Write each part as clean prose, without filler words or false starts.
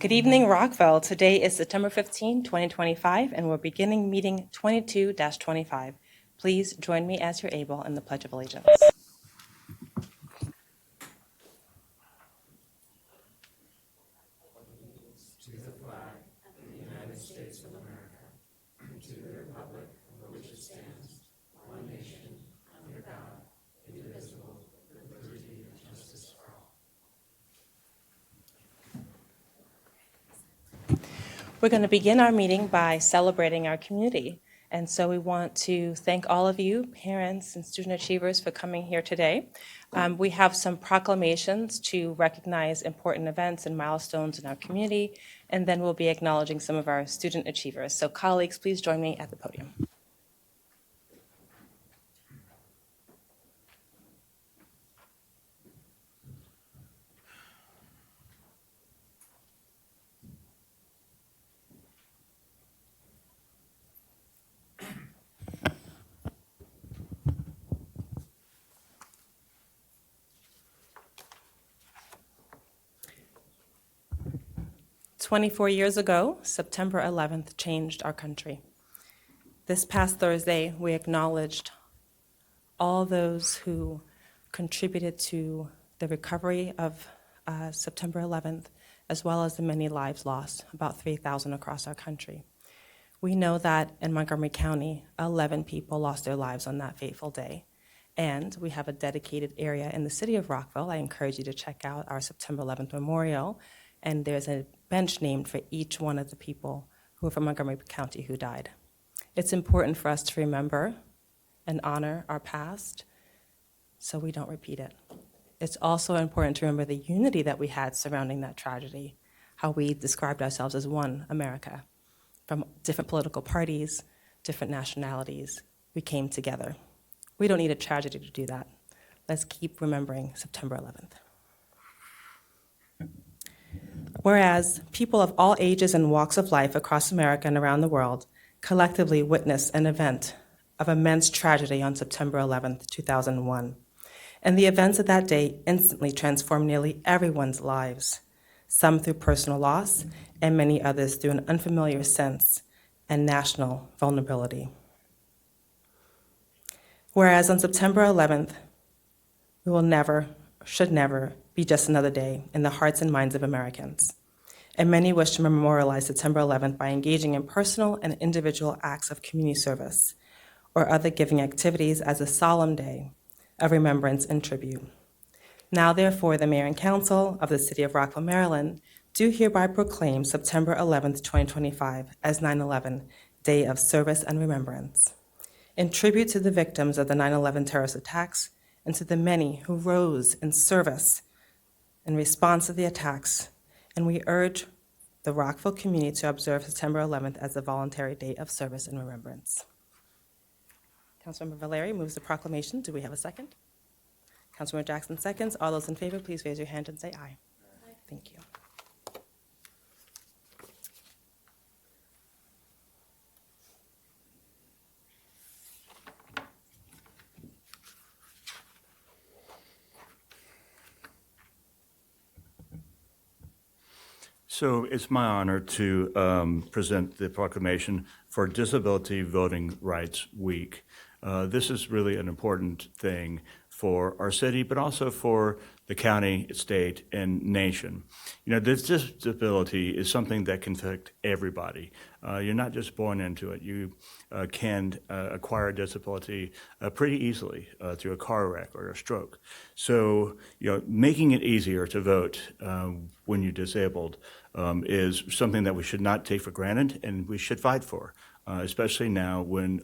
Good evening, Rockville. Today is September 15, 2025, and we're beginning meeting 22-25. Please join me as you're able in the Pledge of Allegiance. We're going to begin our meeting by celebrating our community. And so we want to thank all of you, parents and student achievers, for coming here today. We have some proclamations to recognize important events and milestones in our community, and then we'll be acknowledging some of our student achievers. So colleagues, please join me at the podium. "24 years ago, September 11th changed our country. This past Thursday, we acknowledged all those who contributed to the recovery of September 11th, as well as the many lives lost, about 3,000 across our country. We know that in Montgomery County, 11 people lost their lives on that fateful day. And we have a dedicated area in the city of Rockville. I encourage you to check out our September 11th memorial. And there's a bench named for each one of the people who are from Montgomery County who died. It's important for us to remember and honor our past so we don't repeat it. It's also important to remember the unity that we had surrounding that tragedy, how we described ourselves as one America. From different political parties, different nationalities, we came together. We don't need a tragedy to do that. Let's keep remembering September 11th. Whereas people of all ages and walks of life across America and around the world collectively witnessed an event of immense tragedy on September 11th, 2001. And the events of that day instantly transformed nearly everyone's lives, some through personal loss and many others through an unfamiliar sense and national vulnerability. Whereas on September 11th, we will never, should never, be just another day in the hearts and minds of Americans. And many wish to memorialize September 11th by engaging in personal and individual acts of community service or other giving activities as a solemn day of remembrance and tribute. Now, therefore, the Mayor and Council of the City of Rockville, Maryland, do hereby proclaim September 11th, 2025 as 9/11 Day of Service and Remembrance. In tribute to the victims of the 9/11 terrorist attacks and to the many who rose in service in response to the attacks, and we urge the Rockville community to observe September 11th as a voluntary day of service and remembrance. Councilmember Valeri moves the proclamation. Do we have a second? Councilmember Jackson seconds. All those in favor, please raise your hand and say aye. Aye. Thank you. So it's my honor to present the proclamation for Disability Voting Rights Week. This is really an important thing for our city, but also for the county, state, and nation. You know, this disability is something that can affect everybody. You're not just born into it. You can acquire a disability pretty easily through a car wreck or a stroke. So, you know, making it easier to vote when you're disabled is something that we should not take for granted and we should fight for. Especially now when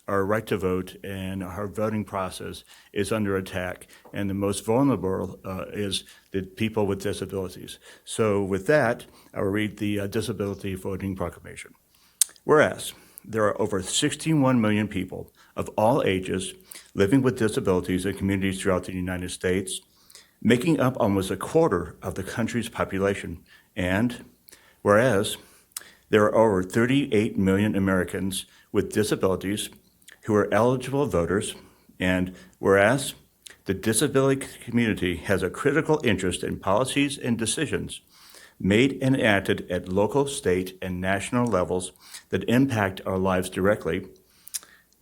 our right to vote and our voting process is under attack, and the most vulnerable is the people with disabilities. So with that, I will read the Disability Voting Proclamation. Whereas there are over 61 million people of all ages living with disabilities in communities throughout the United States, making up almost a quarter of the country's population, and whereas there are over 38 million Americans with disabilities who are eligible voters, and whereas the disability community has a critical interest in policies and decisions made and enacted at local, state, and national levels that impact our lives directly.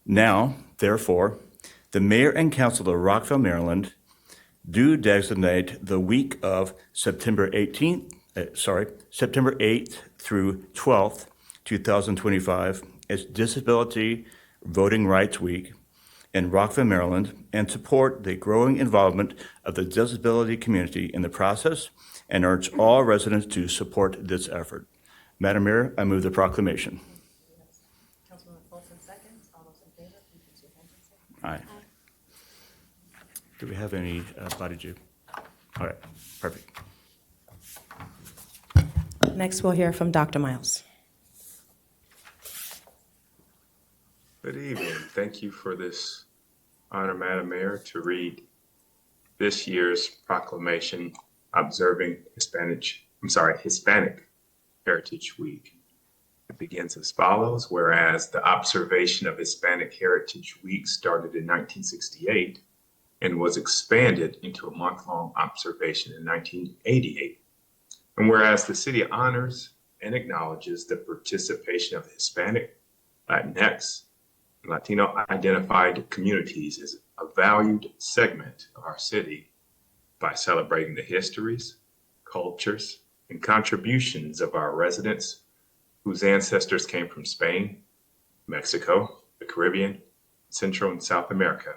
Now, therefore, the mayor and council of Rockville, Maryland do designate the week of September 8th through 12th, 2025 as Disability Voting Rights Week in Rockville, Maryland, and support the growing involvement of the disability community in the process and urge all residents to support this effort. Madam Mayor, I move the proclamation. Councilman Folsom seconds. All those in favor, please raise your hand and say Aye. Do we have any body Jew? All right, perfect. aye. Next, we'll hear from Dr. Miles. Good evening. Thank you for this honor, Madam Mayor, to read this year's proclamation observing Hispanic Heritage Week. It begins as follows: whereas the observation of Hispanic Heritage Week started in 1968 and was expanded into a month-long observation in 1988. And whereas the city honors and acknowledges the participation of Hispanic, Latinx, and Latino identified communities as a valued segment of our city by celebrating the histories, cultures, and contributions of our residents whose ancestors came from Spain, Mexico, the Caribbean, Central and South America.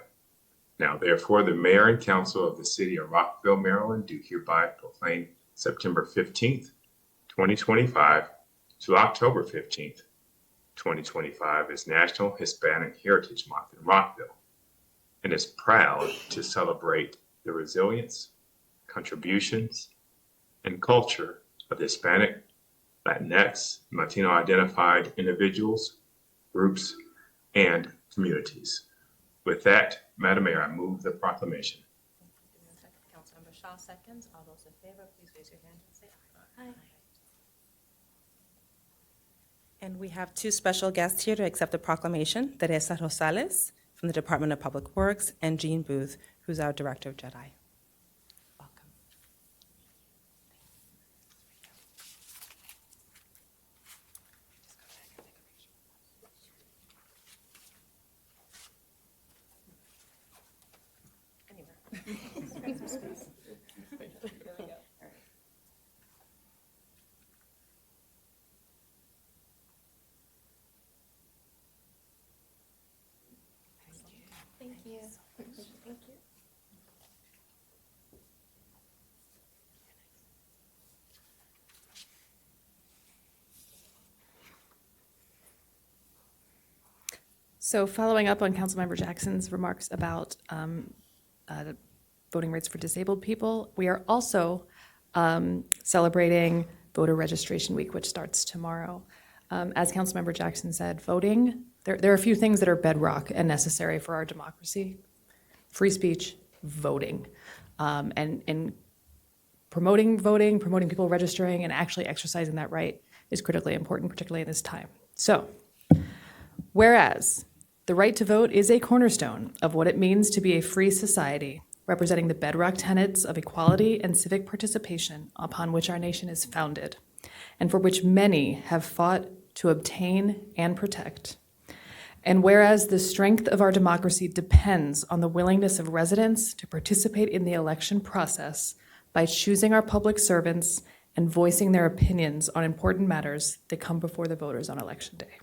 Now, therefore, the mayor and council of the city of Rockville, Maryland, do hereby proclaim September 15th, 2025 to October 15th, 2025 as National Hispanic Heritage Month in Rockville, and is proud to celebrate the resilience, contributions, and culture of Hispanic, Latinx, and Latino identified individuals, groups, and communities. With that, Madam Mayor, I move the proclamation. Councilmember Shaw seconds. All those in favor, please raise your hand and say aye. Aye. And we have two special guests here to accept the proclamation: Teresa Rosales from the Department of Public Works and Jean Booth, who's our Director of JEDI. Welcome. Thank you. Thank you. So following up on Councilmember Jackson's remarks about voting rights for disabled people, we are also celebrating Voter Registration Week, which starts tomorrow. As Councilmember Jackson said, voting, there are a few things that are bedrock and necessary for our democracy: free speech, voting, and promoting voting, promoting people registering, and actually exercising that right is critically important, particularly in this time. So, whereas the right to vote is a cornerstone of what it means to be a free society, representing the bedrock tenets of equality and civic participation upon which our nation is founded, and for which many have fought to obtain and protect. And whereas the strength of our democracy depends on the willingness of residents to participate in the election process by choosing our public servants and voicing their opinions on important matters that come before the voters on Election Day.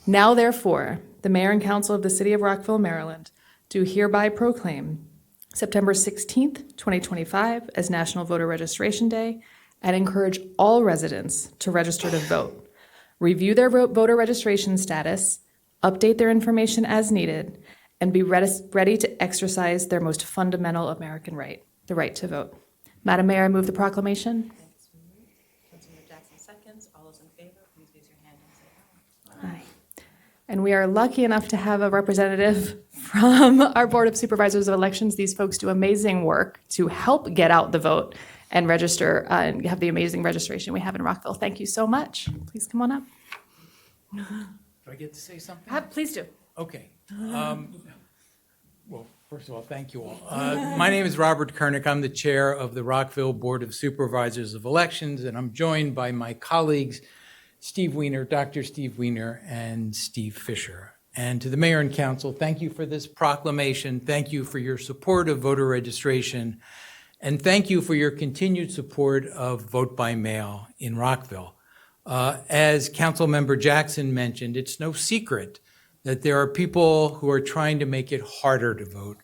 Now, therefore, the Mayor and Council of the City of Rockville, Maryland, do hereby proclaim September 16th, 2025 as National Voter Registration Day and encourage all residents to register to vote, review their voter registration status, update their information as needed, and be ready to exercise their most fundamental American right, the right to vote. Madam Mayor, I move the proclamation. Councilmember Jackson seconds. All those in favor, please raise your hand and say aye. Aye. And we are lucky enough to have a representative from our Board of Supervisors of Elections. These folks do amazing work to help get out the vote and register and have the amazing registration we have in Rockville. Thank you so much. Please come on up. Do I get to say something? Please do. Okay. Well, First of all, thank you all. My name is Robert Kernick. I'm the chair of the Rockville Board of Supervisors of Elections, and I'm joined by my colleagues, Steve Weiner, Dr. Steve Weiner, and Steve Fisher. And to the mayor and council, thank you for this proclamation. Thank you for your support of voter registration. And thank you for your continued support of vote by mail in Rockville. As Councilmember Jackson mentioned, it's no secret that there are people who are trying to make it harder to vote,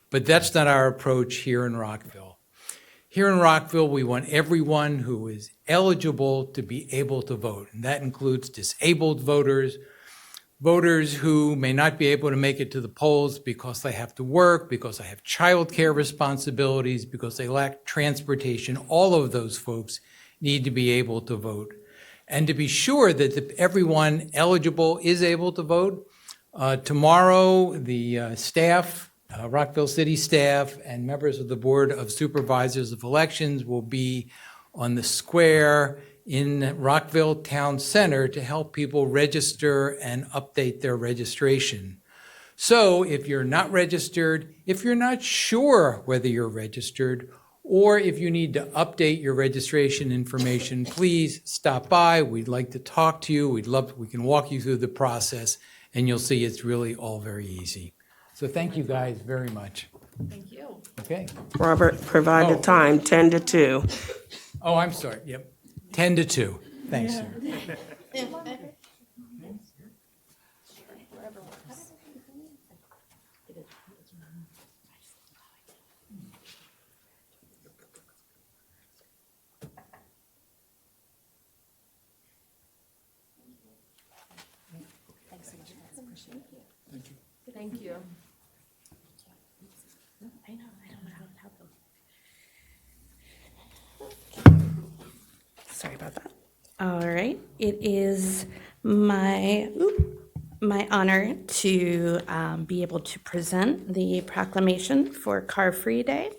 but that's not our approach here in Rockville. Here in Rockville, we want everyone who is eligible to be able to vote, and that includes disabled voters, voters who may not be able to make it to the polls because they have to work, because they have childcare responsibilities, because they lack transportation. All of those folks need to be able to vote. And to be sure that everyone eligible is able to vote, tomorrow, the staff, Rockville City staff, and members of the Board of Supervisors of Elections will be on the square in Rockville Town Center to help people register and update their registration. So if you're not registered, if you're not sure whether you're registered, or if you need to update your registration information, please stop by. We'd like to talk to you. We can walk you through the process, and you'll see it's really all very easy. So thank you guys very much. Thank you. Okay. Robert, provide the time, 10 to 2. Oh, I'm sorry. Yep. 10 to 2. Thanks, sir. Thank you. Sorry about that. All right. It is my honor to be able to present the proclamation for Car Free Day.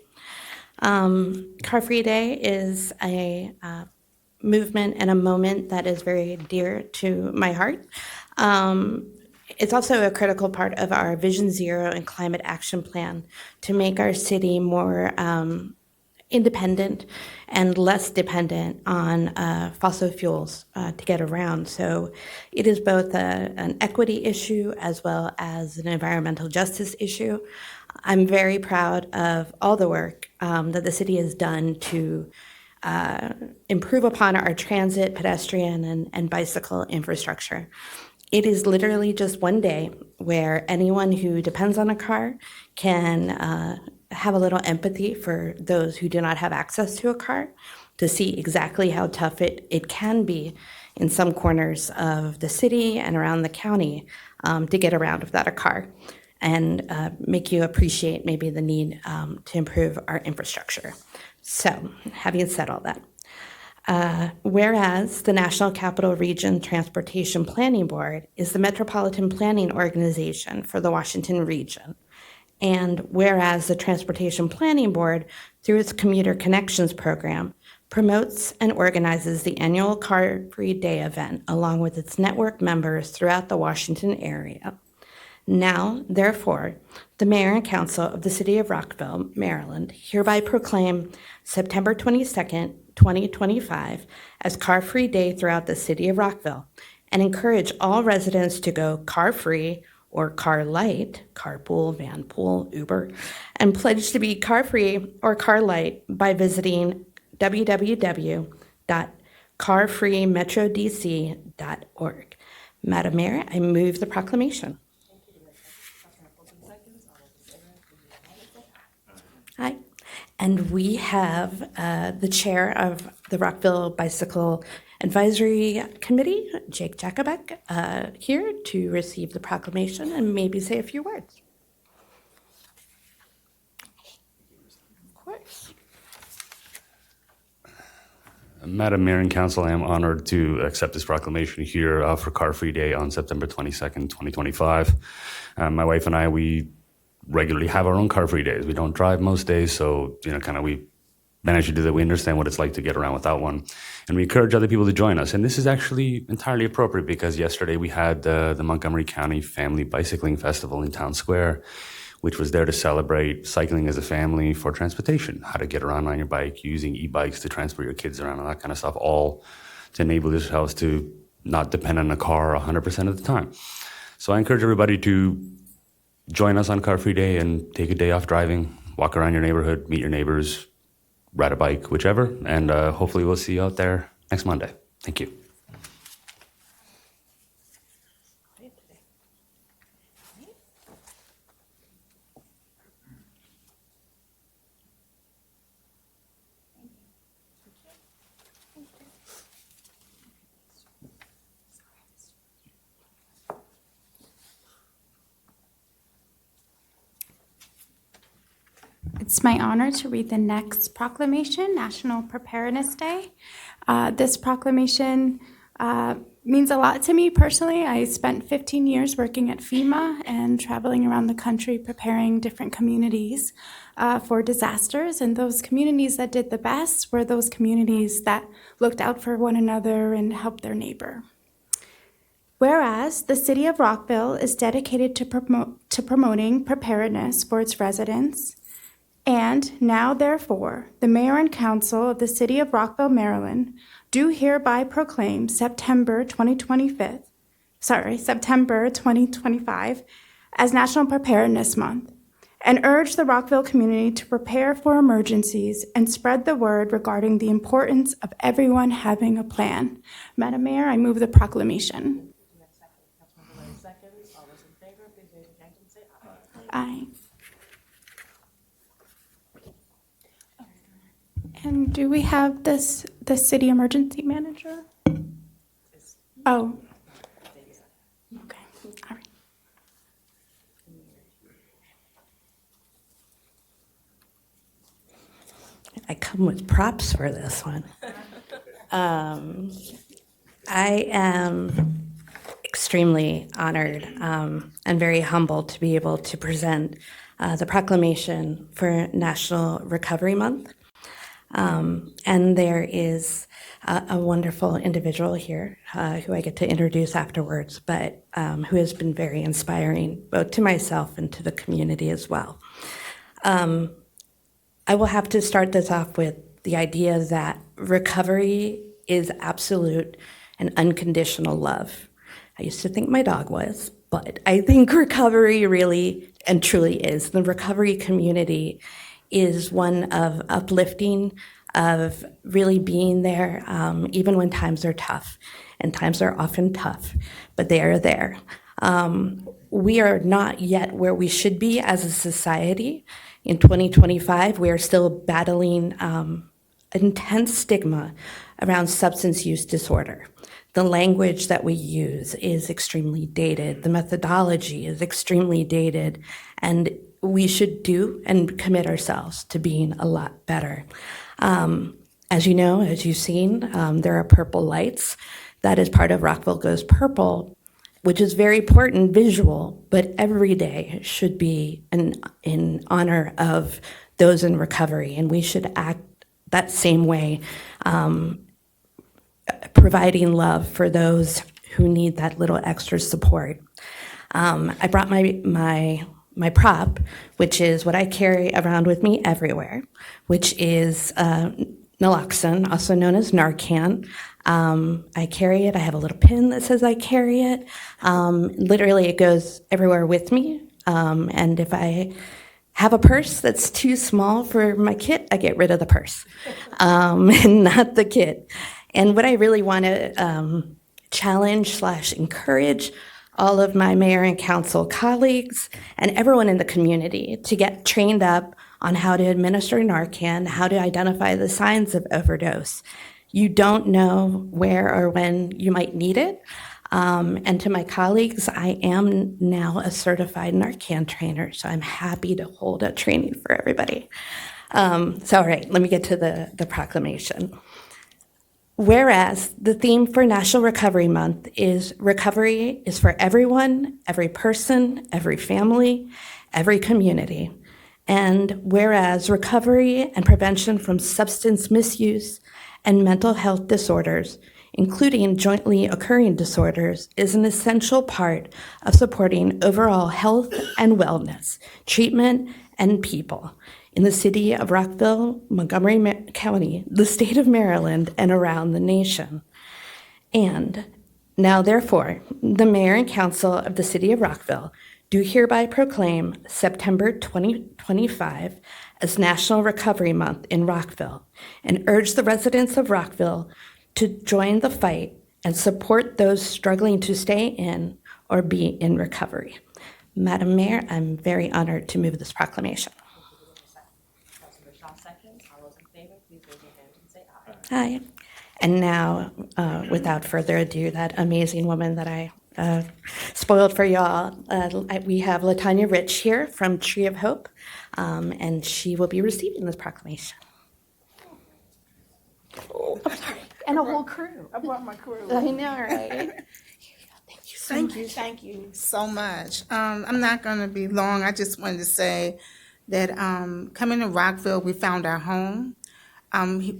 Car Free Day is a movement and a moment that is very dear to my heart. It's also a critical part of our Vision Zero and Climate Action Plan to make our city more independent and less dependent on fossil fuels to get around. So it is both an equity issue as well as an environmental justice issue. I'm very proud of all the work that the city has done to improve upon our transit, pedestrian, and bicycle infrastructure. It is literally just one day where anyone who depends on a car can have a little empathy for those who do not have access to a car, to see exactly how tough it can be in some corners of the city and around the county to get around without a car, and make you appreciate maybe the need to improve our infrastructure. So, having said all that, whereas the National Capital Region Transportation Planning Board is the metropolitan planning organization for the Washington region, and whereas the Transportation Planning Board, through its Commuter Connections program, promotes and organizes the annual Car Free Day event along with its network members throughout the Washington area. Now, therefore, the Mayor and Council of the City of Rockville, Maryland, hereby proclaim September 22nd, 2025 as Car Free Day throughout the City of Rockville, and encourage all residents to go car free or car light, carpool, vanpool, Uber, and pledge to be car free or car light by visiting www.carfreemetrodc.org. Madam Mayor, I move the proclamation. Hi. And we have the chair of the Rockville Bicycle Advisory Committee, Jake Jacobek, here to receive the proclamation and maybe say a few words. Of course. Madam Mayor and Council, I am honored to accept this proclamation here for Car Free Day on September 22nd, 2025. My wife and I, we regularly have our own car free days. We don't drive most days, so we manage to do that. We understand what it's like to get around without one, and we encourage other people to join us. And this is actually entirely appropriate because yesterday we had the Montgomery County Family Bicycling Festival in Town Square. which was there to celebrate cycling as a family for transportation, how to get around on your bike, using e-bikes to transport your kids around, and that kind of stuff, all to enable yourselves to not depend on a car 100% of the time. So I encourage everybody to join us on Car Free Day and take a day off driving, walk around your neighborhood, meet your neighbors, ride a bike, whichever, and hopefully we'll see you out there next Monday. Thank you. It's my honor to read the next proclamation, National Preparedness Day. This proclamation means a lot to me personally. I spent 15 years working at FEMA and traveling around the country preparing different communities for disasters. And those communities that did the best were those communities that looked out for one another and helped their neighbor. Whereas the city of Rockville is dedicated to promoting preparedness for its residents, and now, therefore, the mayor and council of the city of Rockville, Maryland, do hereby proclaim September 2025 as National Preparedness Month, and urge the Rockville community to prepare for emergencies and spread the word regarding the importance of everyone having a plan. Madam Mayor, I move the proclamation. Aye. And do we have the city emergency manager? Oh. Okay, all right. I come with props for this one. I am extremely honored and very humbled to be able to present the proclamation for National Recovery Month. And there is a wonderful individual here who I get to introduce afterwards, but who has been very inspiring both to myself and to the community as well. I will have to start this off with the idea that recovery is absolute and unconditional love. I used to think my dog was, but I think recovery really and truly is. The recovery community is one of uplifting, of really being there, even when times are tough. And times are often tough, but they are there. We are not yet where we should be as a society. In 2025, we are still battling intense stigma around substance use disorder. The language that we use is extremely dated. The methodology is extremely dated. And we should do and commit ourselves to being a lot better. As you know, as you've seen, there are purple lights. That is part of Rockville Goes Purple, which is very important visual, but every day should be in honor of those in recovery, and we should act that same way, providing love for those who need that little extra support. I brought my prop, which is what I carry around with me everywhere, which is naloxone, also known as Narcan. I carry it. I have a little pin that says I carry it. Literally, it goes everywhere with me. And if I have a purse that's too small for my kit, I get rid of the purse, and not the kit. And what I really want to challenge/encourage all of my mayor and council colleagues and everyone in the community to get trained up on how to administer Narcan, how to identify the signs of overdose. You don't know where or when you might need it. And to my colleagues, I am now a certified Narcan trainer, so I'm happy to hold a training for everybody. All right, let me get to the proclamation. Whereas the theme for National Recovery Month is recovery is for everyone, every person, every family, every community. And whereas recovery and prevention from substance misuse and mental health disorders including jointly occurring disorders, is an essential part of supporting overall health and wellness, treatment, and people in the city of Rockville, Montgomery County, the state of Maryland, and around the nation. And now, therefore, the Mayor and Council of the City of Rockville do hereby proclaim September 2025 as National Recovery Month in Rockville and urge the residents of Rockville to join the fight and support those struggling to stay in or be in recovery. Madam Mayor, I'm very honored to move this proclamation. Aye. And now, without further ado, that amazing woman that I spoiled for y'all, we have LaTanya Rich here from Tree of Hope, and she will be receiving this proclamation. Oh, I'm sorry. And a whole crew. I brought my crew. I know, right? Thank you so much. I'm not going to be long. I just wanted to say that coming to Rockville, we found our home.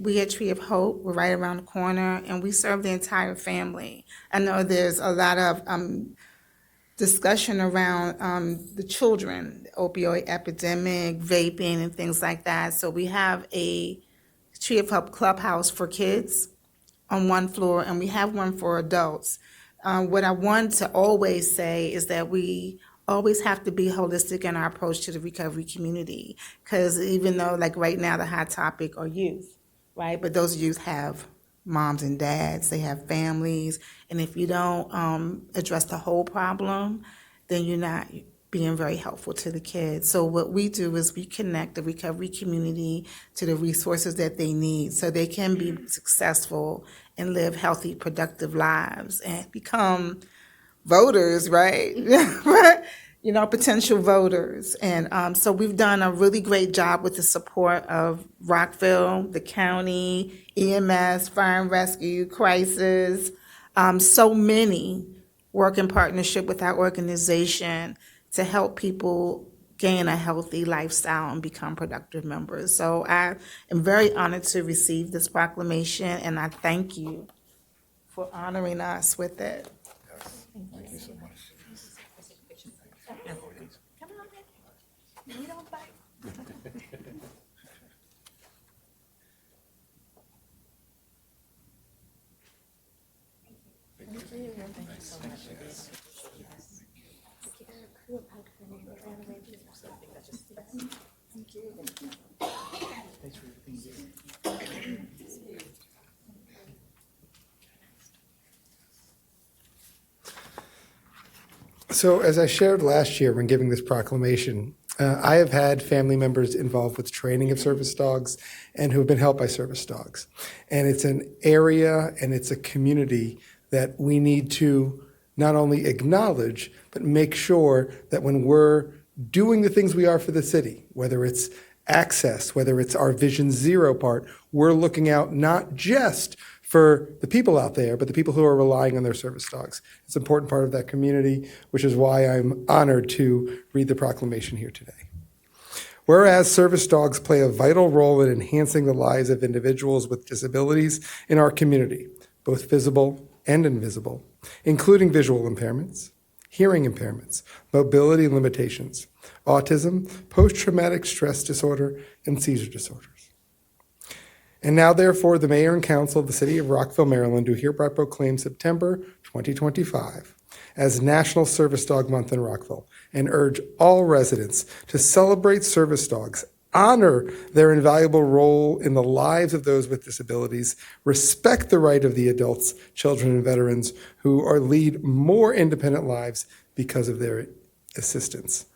We at Tree of Hope, we're right around the corner, and we serve the entire family. I know there's a lot of discussion around the children, the opioid epidemic, vaping, and things like that. So we have a Tree of Hope clubhouse for kids on one floor, and we have one for adults. What I want to always say is that we always have to be holistic in our approach to the recovery community, because even though, like right now, the hot topic are youth, right? But those youth have moms and dads, they have families, and if you don't address the whole problem, then you're not being very helpful to the kids. So what we do is we connect the recovery community to the resources that they need so they can be successful and live healthy, productive lives and become voters, right? You know, potential voters. And so we've done a really great job with the support of Rockville, the county, EMS, Fire and Rescue, Crisis. So many work in partnership with our organization to help people gain a healthy lifestyle and become productive members. So I am very honored to receive this proclamation, and I thank you for honoring us with it. Thank you so much. Come on, we don't fight. So as I shared last year when giving this proclamation, I have had family members involved with training of service dogs and who have been helped by service dogs. And it's an area and it's a community that we need to not only acknowledge, but make sure that when we're doing the things we are for the city, whether it's access, whether it's our Vision Zero part, we're looking out not just for the people out there, but the people who are relying on their service dogs. It's an important part of that community, which is why I'm honored to read the proclamation here today. Whereas service dogs play a vital role in enhancing the lives of individuals with disabilities in our community, both visible and invisible, including visual impairments, hearing impairments, mobility limitations, autism, post-traumatic stress disorder, and seizure disorders. And now, therefore, the Mayor and Council of the City of Rockville, Maryland, do hereby proclaim September 2025 as National Service Dog Month in Rockville and urge all residents to celebrate service dogs, honor their invaluable role in the lives of those with disabilities, respect the right of the adults, children, and veterans who lead more independent lives because of their assistance.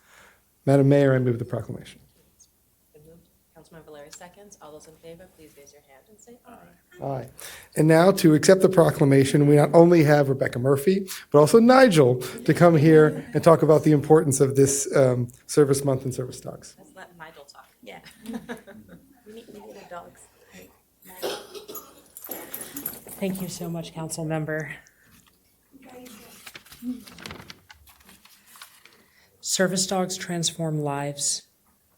Madam Mayor, I move the proclamation. Councilmember Larry seconds. All those in favor, please raise your hand and say aye. Aye. And now to accept the proclamation, we not only have Rebecca Murphy, but also Nigel to come here and talk about the importance of this service month and service dogs. Let's let Nigel talk. Yeah. We need the dogs. Thank you so much, Council Member. Service dogs transform lives.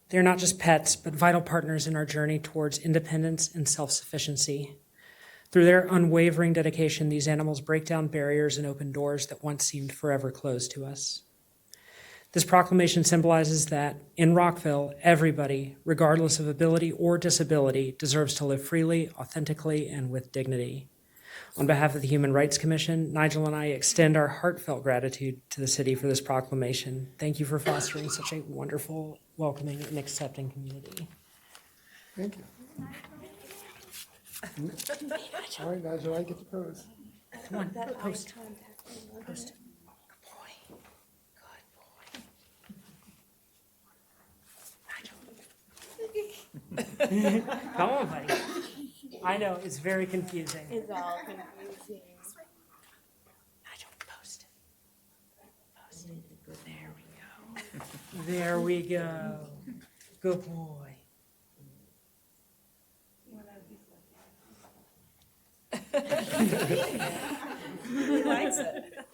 They're not just pets, but vital partners in our journey towards independence and self-sufficiency. Through their unwavering dedication, these animals break down barriers and open doors that once seemed forever closed to us. This proclamation symbolizes that in Rockville, everybody, regardless of ability or disability, deserves to live freely, authentically, and with dignity. On behalf of the Human Rights Commission, Nigel and I extend our heartfelt gratitude to the city for this proclamation. Thank you for fostering such a wonderful, welcoming, and accepting community. Thank you. All right, Nigel, I get to pose. Come on, post. Post. Come on, buddy. I know, it's very confusing. It's all confusing. Nigel, post. Post. There we go. Good boy. He likes it.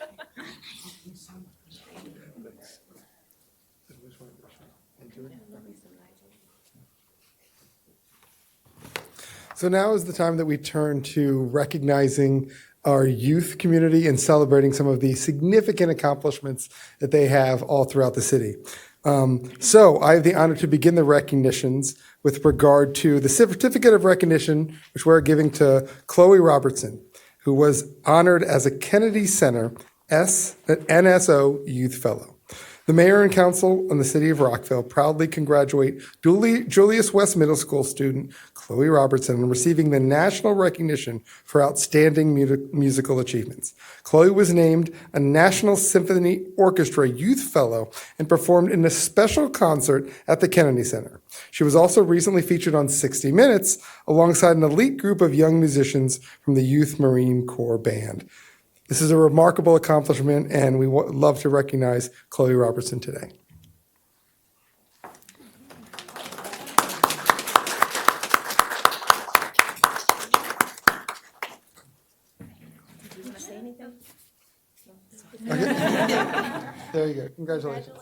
So now is the time that we turn to recognizing our youth community and celebrating some of the significant accomplishments that they have all throughout the city. So I have the honor to begin the recognitions with regard to the certificate of recognition, which we're giving to Chloe Robertson, who was honored as a Kennedy Center NSO Youth Fellow. The mayor and council in the city of Rockville proudly congratulate Julius West Middle School student Chloe Robertson on receiving the national recognition for outstanding musical achievements. Chloe was named a National Symphony Orchestra Youth Fellow and performed in a special concert at the Kennedy Center. She was also recently featured on 60 Minutes alongside an elite group of young musicians from the Youth Marine Corps Band. This is a remarkable accomplishment, and we would love to recognize Chloe Robertson today. Okay. There you go. Congratulations.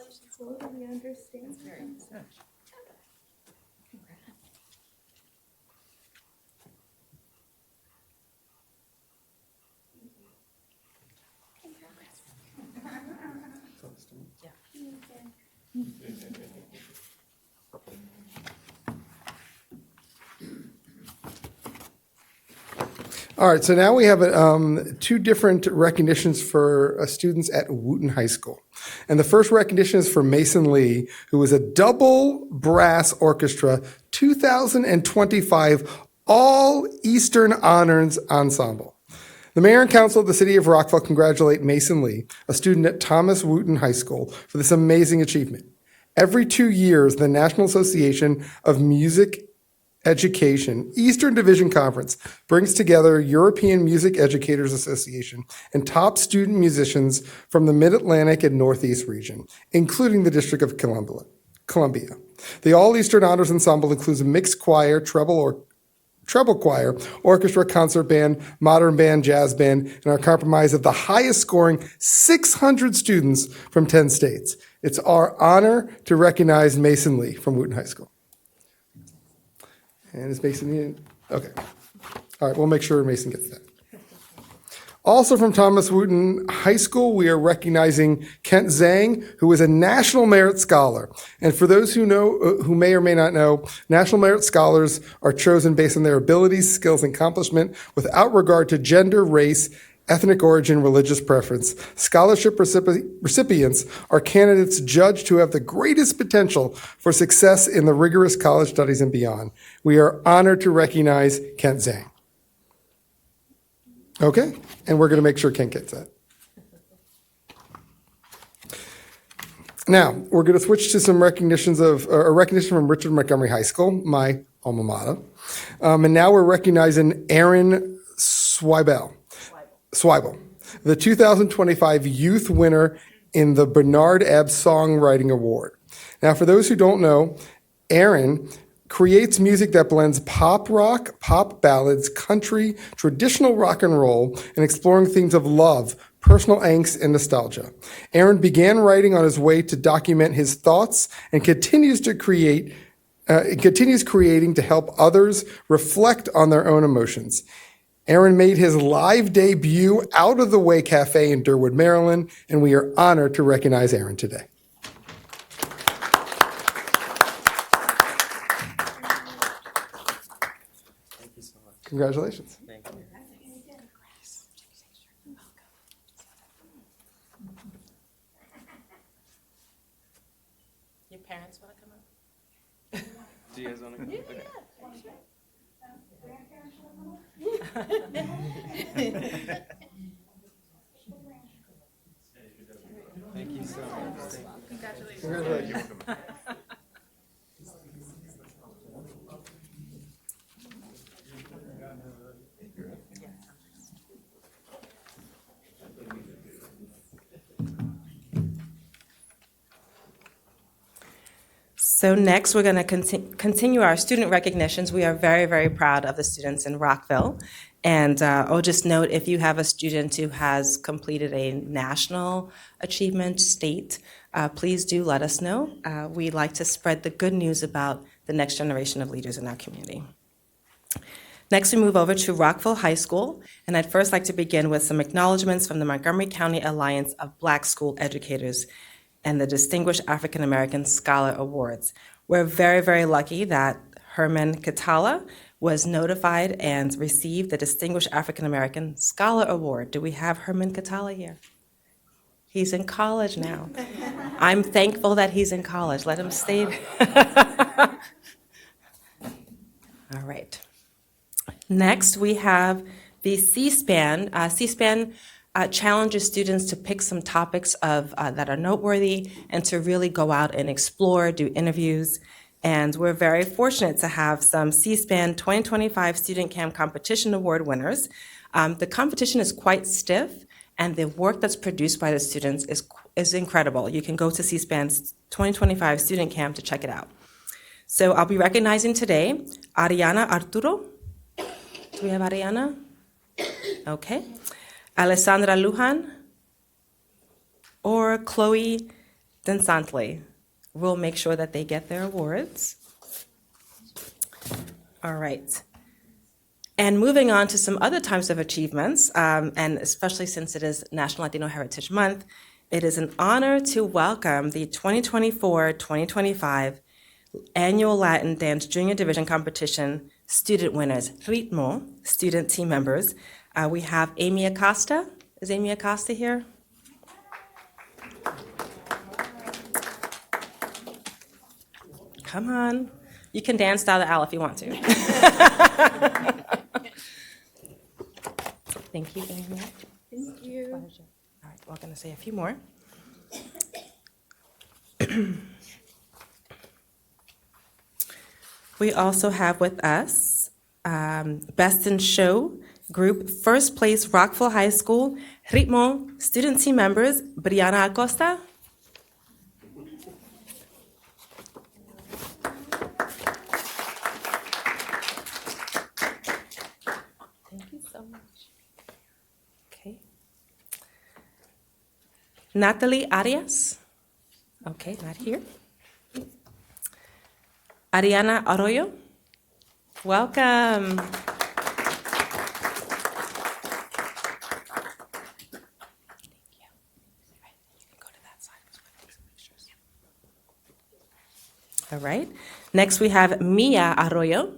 All right, so now we have two different recognitions for students at Wootton High School. And the first recognition is for Mason Lee, who was a double brass orchestra 2025 All Eastern Honors Ensemble. The mayor and council of the city of Rockville congratulate Mason Lee, a student at Thomas Wootton High School, for this amazing achievement. Every 2 years, the National Association of Music Education Eastern Division Conference brings together European Music Educators Association and top student musicians from the Mid-Atlantic and Northeast region, including the District of Columbia. The All Eastern Honors Ensemble includes a mixed choir, treble choir, orchestra, concert band, modern band, jazz band, and are comprised of the highest scoring 600 students from 10 states. It's our honor to recognize Mason Lee from Wootton High School. And is Mason here? Okay. All right, we'll make sure Mason gets that. Also from Thomas Wootton High School, we are recognizing Kent Zhang, who is a National Merit Scholar. And for those who know, who may or may not know, National Merit Scholars are chosen based on their abilities, skills, and accomplishment without regard to gender, race, ethnic origin, religious preference. Scholarship recipients are candidates judged to have the greatest potential for success in the rigorous college studies and beyond. We are honored to recognize Kent Zhang. Okay, and we're going to make sure Kent gets that. Now, we're going to switch to some recognitions of a recognition from Richard Montgomery High School, my alma mater. And now we're recognizing Aaron Swibel, the 2025 Youth Winner in the Bernard Ebb Songwriting Award. Now, for those who don't know, Aaron creates music that blends pop rock, pop ballads, country, traditional rock and roll, and exploring themes of love, personal angst, and nostalgia. Aaron began writing on his way to document his thoughts and continues creating to help others reflect on their own emotions. Aaron made his live debut Out of the Way Cafe in Durwood, Maryland, and we are honored to recognize Aaron today. Congratulations. Your parents want to come up? Do you guys want to come? Okay. Thank you so much. Congratulations. So next, we're going to continue our student recognitions. We are very, very proud of the students in Rockville. And I'll just note, if you have a student who has completed a national achievement state, please do let us know. We like to spread the good news about the next generation of leaders in our community. Next, we move over to Rockville High School, and I'd first like to begin with some acknowledgments from the Montgomery County Alliance of Black School Educators and the Distinguished African American Scholar Awards. We're very, very lucky that Herman Katala was notified and received the Distinguished African American Scholar Award. Do we have Herman Katala here? He's in college now. I'm thankful that he's in college. Let him stay. All right. Next, we have the C-SPAN. C-SPAN challenges students to pick some topics that are noteworthy and to really go out and explore, do interviews. And we're very fortunate to have some C-SPAN 2025 Student Camp Competition Award winners. The competition is quite stiff, and the work that's produced by the students is incredible. You can go to C-SPAN's 2025 Student Camp to check it out. So I'll be recognizing today Ariana Arturo. Do we have Ariana? Okay. Alessandra Lujan or Chloe Densantle. We'll make sure that they get their awards. All right. And moving on to some other types of achievements, and especially since it is National Latino Heritage Month, it is an honor to welcome the 2024-2025 Annual Latin Dance Junior Division Competition student winners, Ritmo, student team members. We have Amy Acosta. Is Amy Acosta here? Come on. You can dance down the aisle if you want to. Thank you, Amy. Thank you. Pleasure. All right, we're going to say a few more. We also have with us Best in Show Group, first place Rockville High School, Ritmo student team members, Brianna Acosta. Thank you so much. Okay. Natalie Arias. Okay, not here. Ariana Arroyo. Welcome. All right. Next, we have Mia Arroyo.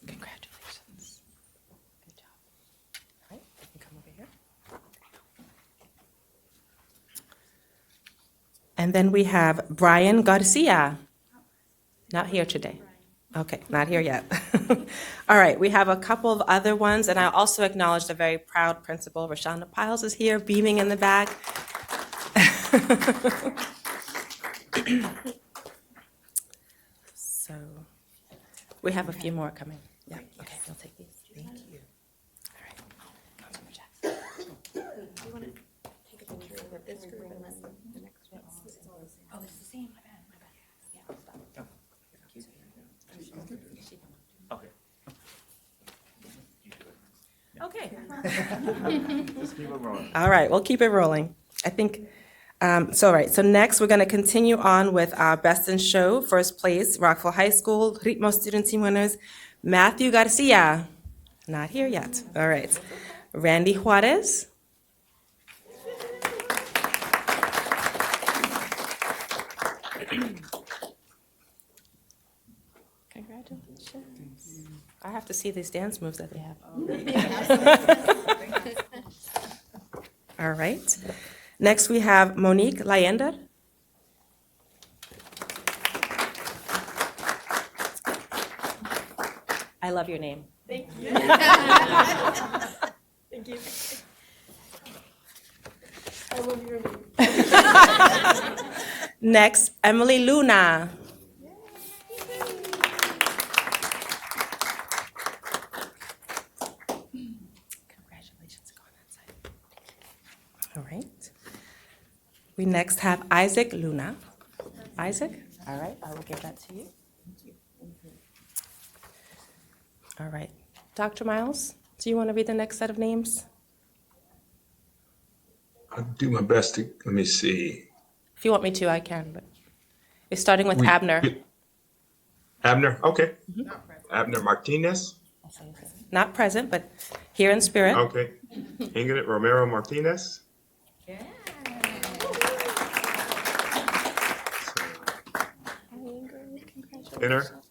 Congratulations. Good job. All right, you can come over here. And then we have Brian Garcia. Not here today. Okay, not here yet. All right, we have a couple of other ones, and I also acknowledge the very proud principal, Rashonda Piles is here, beaming in the back. So, we have a few more coming. Yeah, okay, we'll take these. Thank you. All right, Councilmember Jackson. Do you want to take a picture with this group and then the next one? Oh, it's the same, my bad, my bad. Yeah, I'll stop. Okay. Just keep it rolling. All right, we'll keep it rolling. I think So next, we're going to continue on with our Best in Show. First place, Rockville High School, Ritmo Student Team winners, Matthew Garcia. Not here yet. All right. Randy Juarez. Congratulations. I have to see these dance moves that they have. All right. Next, we have Monique Layender. I love your name. Thank you. Thank you. I love your name. Next, Emily Luna. Congratulations. Go on that side. All right. We next have Isaac Luna. Isaac? All right, I will give that to you. All right. Dr. Miles, do you want to read the next set of names? I'll do my best to, let me see. If you want me to, I can, but it's starting with Abner. Abner, okay. Abner Martinez, Not present, but here in spirit. okay. Ingrid Romero Martinez. Inner.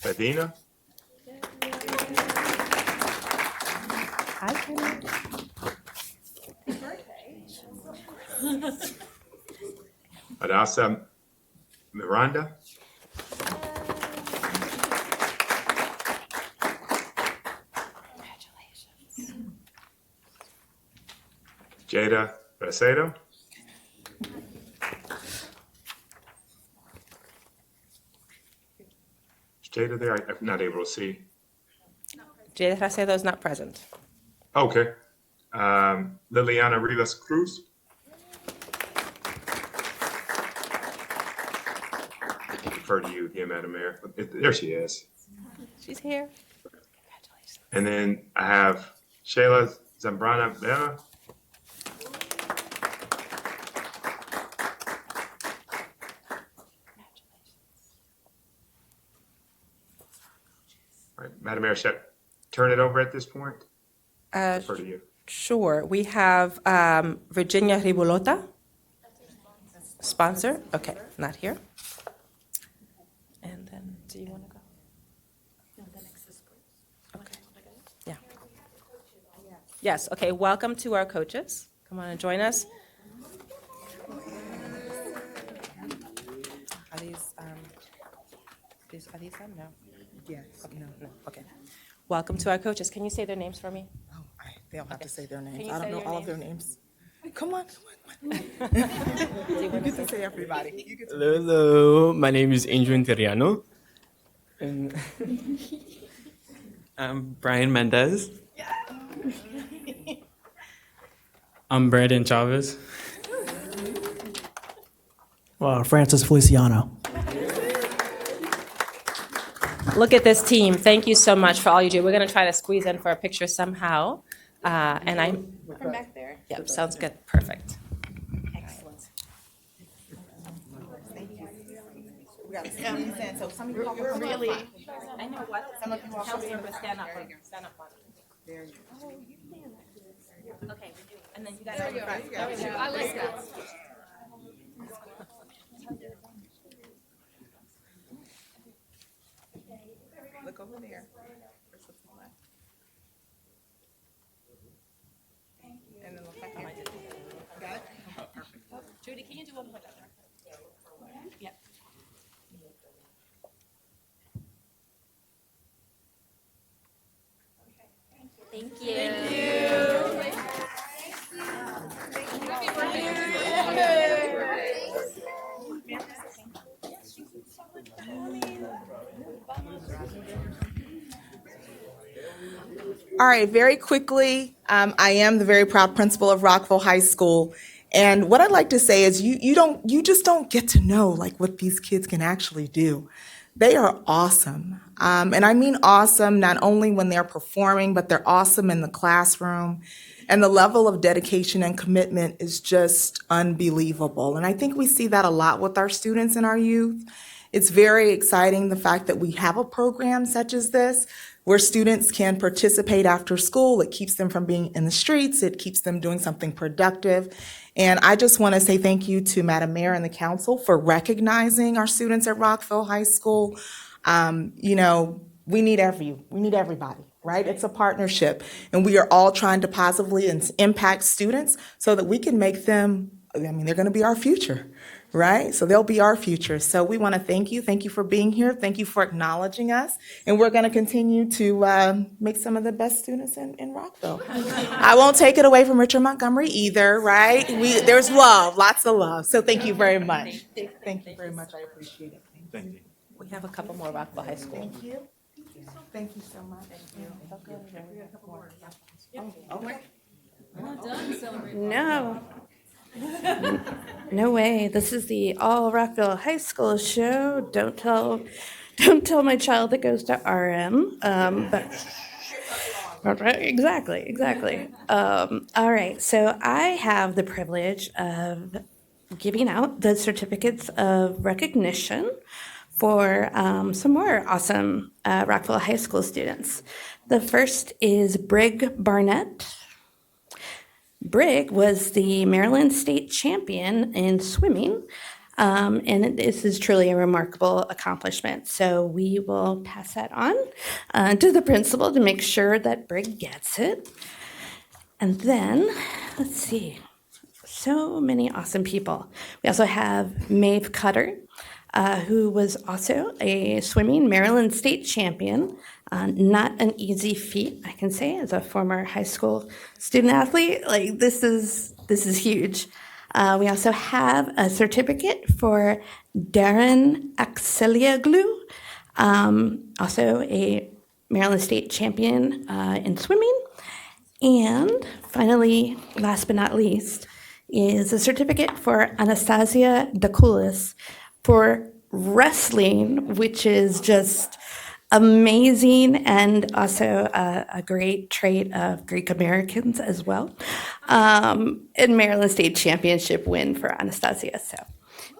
Medina. I can. Adasa Miranda. Jada Bracedo. Is Jada there? I'm not able to see. Jada Racedo is not present. Okay. Liliana Rivas Cruz. Defer to you again, Madam Mayor. There she is. She's here. And then I have Shayla Zambrana Vera. All right, Madam Mayor, should I turn it over at this point? Defer to you. Sure. We have Virginia Ribolota. Sponsor. Okay, not here. And then, do you want to go? Okay. Yeah. Yes, okay, welcome to our coaches. Come on and join us. Are these them? No? Yes. Okay, no, okay. Welcome to our coaches. Can you say their names for me? They'll have to say their Can names. you I say don't know your all of their names? names. Come on. You get to say everybody. You get to Hello, my name is Angel Interiano. And I'm Brian Mendez. I'm Brandon Chavez. Francis Feliciano. Look at this team. Thank you so much for all you do. We're going to try to squeeze in for a picture somehow. And I'm From back there. Yep, sounds good. Perfect. Excellent. We got to so some of you are really. I know what. Some of you are Kelsey, really. stand up. Stand up on it. There you go. Okay, and then you guys. There you go. I like that. Look over there. And then look back here. Got it? Oh, perfect. Judy, can you do one more? Yep. Thank you. Thank you. All right, very quickly, I am the very proud principal of Rockville High School. And what I'd like to say is you just don't get to know like what these kids can actually do. They are awesome. And I mean awesome not only when they're performing, but they're awesome in the classroom. And the level of dedication and commitment is just unbelievable. And I think we see that a lot with our students and our youth. It's very exciting, the fact that we have a program such as this, where students can participate after school. It keeps them from being in the streets. It keeps them doing something productive. And I just want to say thank you to Madam Mayor and the council for recognizing our students at Rockville High School. We need everybody, right? It's a partnership, and we are all trying to positively impact students so that we can make them, they're going to be our future, right? So they'll be our future. So we want to thank you. Thank you for being here. Thank you for acknowledging us. And we're going to continue to make some of the best students in Rockville. I won't take it away from Richard Montgomery either, right? There's love, lots of love. So thank you very much. Thank you very much. I appreciate it. Thank you. We have a couple more Rockville High School. Thank you. Thank you so much. Thank you. No. No way. This is the All Rockville High School show. Don't tell my child that goes to RM. But exactly. All right. So I have the privilege of giving out the certificates of recognition for some more awesome Rockville High School students. The first is Brig Barnett. Brig was the Maryland State Champion in swimming, and this is truly a remarkable accomplishment. So we will pass that on to the principal to make sure that Brig gets it. And then, let's see, so many awesome people. We also have Maeve Cutter, who was also a swimming Maryland State Champion. Not an easy feat, I can say, as a former high school student athlete. Like, this is huge. We also have a certificate for Darren Axelioglu, also a Maryland State Champion in swimming. And finally, last but not least, is a certificate for Anastasia Dakulis for wrestling, which is just amazing, and also a great trait of Greek Americans as well. And Maryland State Championship win for Anastasia. So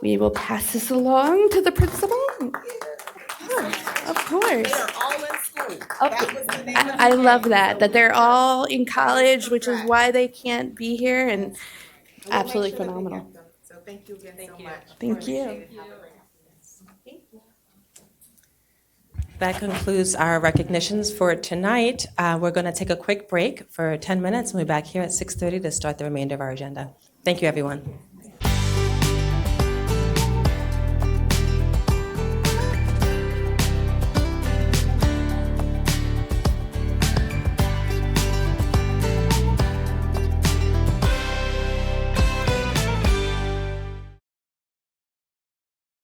we will pass this along to the principal. Of course. They're all in school. I love that they're all in college, which is why they can't be here, and absolutely phenomenal. So thank you again so much. Thank you. That concludes our recognitions for tonight. We're going to take a quick break for 10 minutes, and we'll be back here at 6:30 to start the remainder of our agenda. Thank you, everyone.